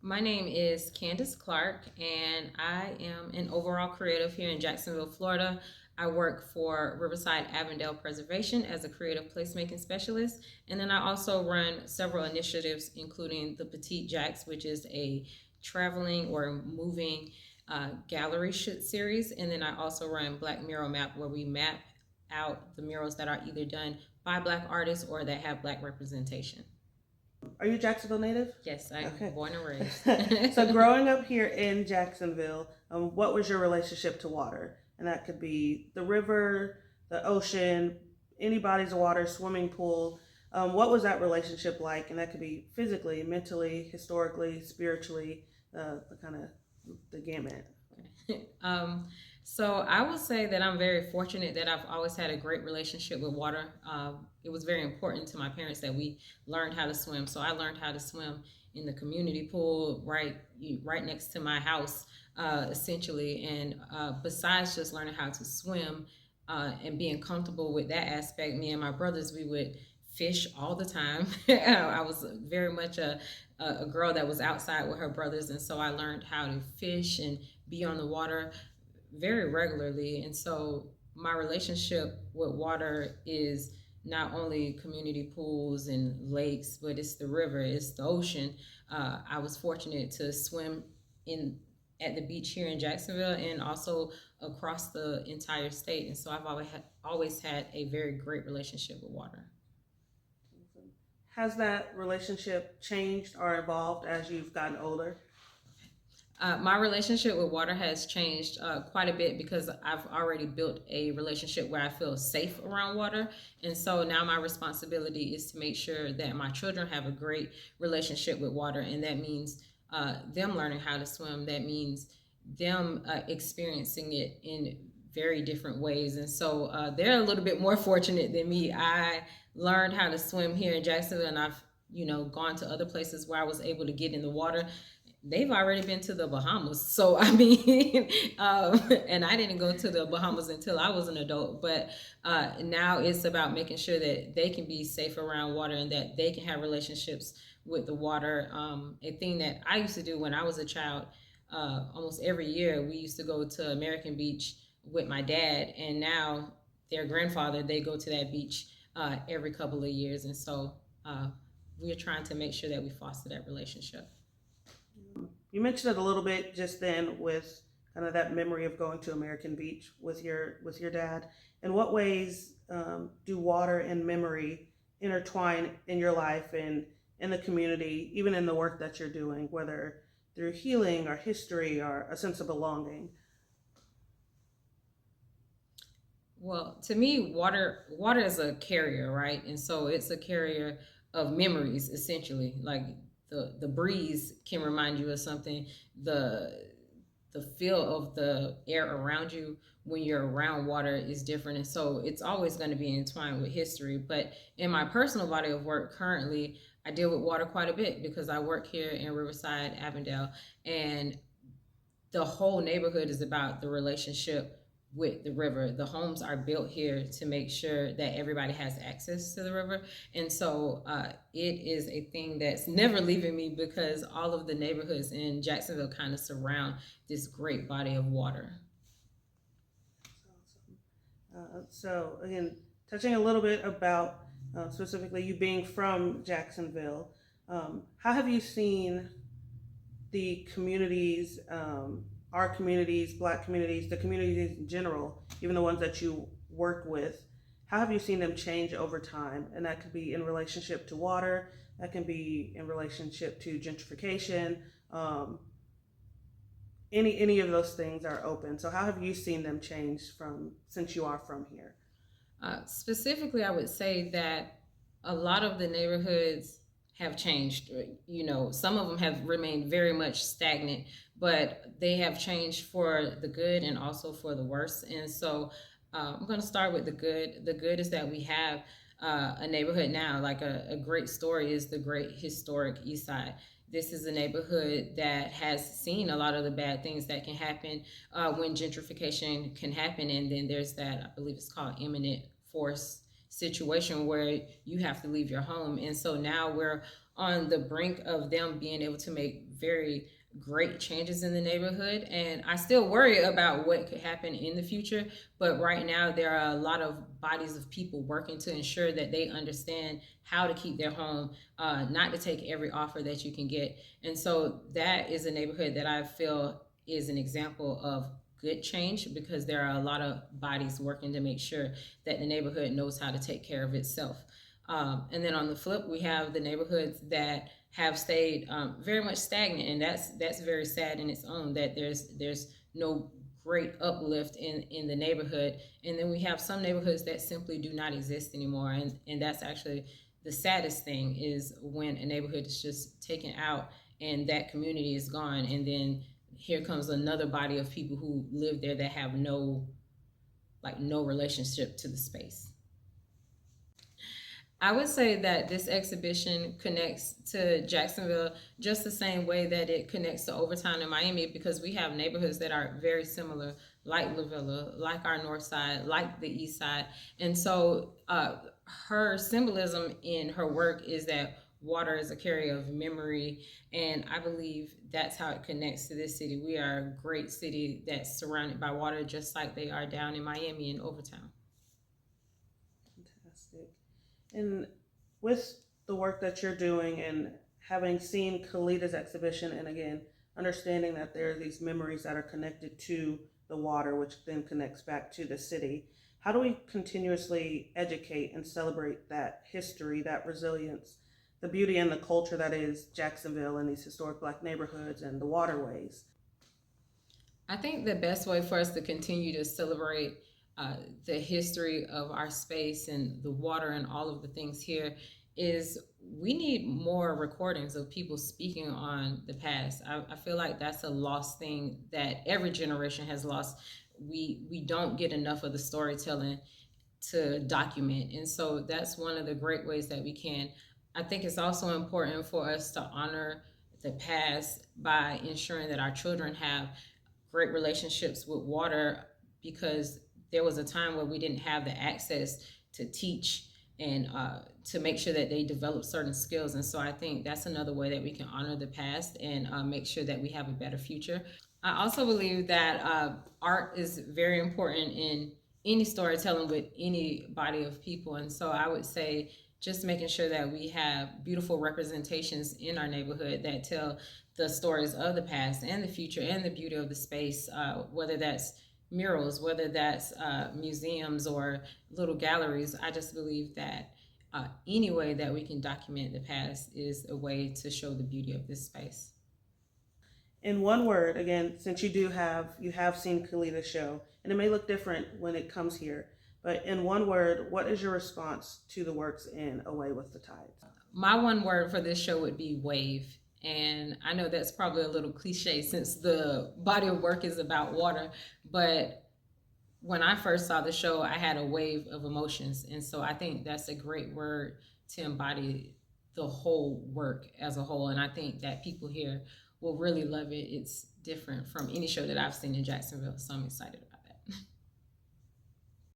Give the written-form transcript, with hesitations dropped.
My name is Candice Clark, and I am an overall creative here in Jacksonville, Florida. I work for Riverside Avondale Preservation as a creative placemaking specialist, and then I also run several initiatives, including the Petite Jacks, which is a traveling or moving gallery series, and then I also run Black Mural Map, where we map out the murals that are either done by Black artists or that have Black representation. Are you a Jacksonville native? Yes, I'm Okay. born and raised. So, growing up here in Jacksonville, what was your relationship to water? And that could be the river, the ocean, any bodies of water, swimming pool. What was that relationship like? And that could be physically, mentally, historically, spiritually, the kind of the gamut. um, so I will say that I'm very fortunate that I've always had a great relationship with water. It was very important to my parents that we learned how to swim. So I learned how to swim in the community pool right next to my house, essentially. And besides just learning how to swim and being comfortable with that aspect, me and my brothers, we would fish all the time. I was very much a girl that was outside with her brothers, and so I learned how to fish and be on the water very regularly. And so my relationship with water is not only community pools and lakes, but it's the river, it's the ocean. I was fortunate to swim in at the beach here in Jacksonville and also across the entire state. And so I've always had a very great relationship with water. Has that relationship changed or evolved as you've gotten older? My relationship with water has changed quite a bit because I've already built a relationship where I feel safe around water. And so now my responsibility is to make sure that my children have a great relationship with water. And that means them learning how to swim. That means them experiencing it in very different ways. And so they're a little bit more fortunate than me. I learned how to swim here in Jacksonville, and I've gone to other places where I was able to get in the water. They've already been to the Bahamas. So, I mean, and I didn't go to the Bahamas until I was an adult. But now it's about making sure that they can be safe around water and that they can have relationships with the water. A thing that I used to do when I was a child, almost every year, we used to go to American Beach with my dad. And now their grandfather, they go to that beach every couple of years. And so we're trying to make sure that we foster that relationship. You mentioned it a little bit just then with kind of that memory of going to American Beach with your dad. In what ways do water and memory intertwine in your life and in the community, even in the work that you're doing, whether through healing or history or a sense of belonging? Well, to me, water is a carrier, right? And so it's a carrier of memories, essentially. Like the breeze can remind you of something. The feel of the air around you when you're around water is different, and so it's always going to be entwined with history. But in my personal body of work currently, I deal with water quite a bit because I work here in Riverside, Avondale, and the whole neighborhood is about the relationship with the river. The homes are built here to make sure that everybody has access to the river. And so it is a thing that's never leaving me because all of the neighborhoods in Jacksonville kind of surround this great body of water. So again, touching a little bit about specifically you being from Jacksonville, how have you seen the communities, our communities, Black communities, the communities in general, even the ones that you work with, how have you seen them change over time? And that could be in relationship to water, that can be in relationship to gentrification. Um, any of those things are open. So how have you seen them change from since you are from here? Specifically, I would say that a lot of the neighborhoods have changed. Some of them have remained very much stagnant, but they have changed for the good and also for the worse. And so I'm going to start with the good. The good is that we have a neighborhood now. Like a great story is the great historic East Side. This is a neighborhood that has seen a lot of the bad things that can happen when gentrification can happen. And then there's that, I believe it's called imminent force situation where you have to leave your home. And so now we're on the brink of them being able to make very great changes in the neighborhood. And I still worry about what could happen in the future, but right now there are a lot of bodies of people working to ensure that they understand how to keep their home, not to take every offer that you can get. And so that is a neighborhood that I feel is an example of good change, because there are a lot of bodies working to make sure that the neighborhood knows how to take care of itself. And then on the flip, we have the neighborhoods that have stayed very much stagnant, and that's very sad in its own. That there's no great uplift in the neighborhood, and then we have some neighborhoods that simply do not exist anymore, and that's actually the saddest thing, is when a neighborhood is just taken out and that community is gone, and then here comes another body of people who live there that have no relationship to the space. I would say that this exhibition connects to Jacksonville just the same way that it connects to Overtown in Miami, because we have neighborhoods that are very similar, like La Villa, like our North Side, like the East Side. And so her symbolism in her work is that water is a carrier of memory. And I believe that's how it connects to this city. We are a great city that's surrounded by water, just like they are down in Miami and Overtown. Fantastic. And with the work that you're doing and having seen Kalida's exhibition, and again, understanding that there are these memories that are connected to the water, which then connects back to the city, how do we continuously educate and celebrate that history, that resilience, the beauty and the culture that is Jacksonville and these historic Black neighborhoods and the waterways? I think the best way for us to continue to celebrate the history of our space and the water and all of the things here is we need more recordings of people speaking on the past. I feel like that's a lost thing that every generation has lost. We don't get enough of the storytelling to document, and so that's one of the great ways that we can. I think it's also important for us to honor the past by ensuring that our children have great relationships with water, because there was a time where we didn't have the access to teach and to make sure that they develop certain skills. And so I think that's another way that we can honor the past and make sure that we have a better future. I also believe that art is very important in any storytelling with any body of people. And so I would say just making sure that we have beautiful representations in our neighborhood that tell the stories of the past and the future and the beauty of the space, whether that's murals, whether that's museums or little galleries. I just believe that any way that we can document the past is a way to show the beauty of this space. In one word, again, since you have seen Kalida's show, and it may look different when it comes here, but in one word, what is your response to the works in Away with the Tides? My one word for this show would be wave. And I know that's probably a little cliche since the body of work is about water, but when I first saw the show, I had a wave of emotions. And so I think that's a great word to embody the whole work as a whole. And I think that people here will really love it. It's different from any show that I've seen in Jacksonville, so I'm excited about it.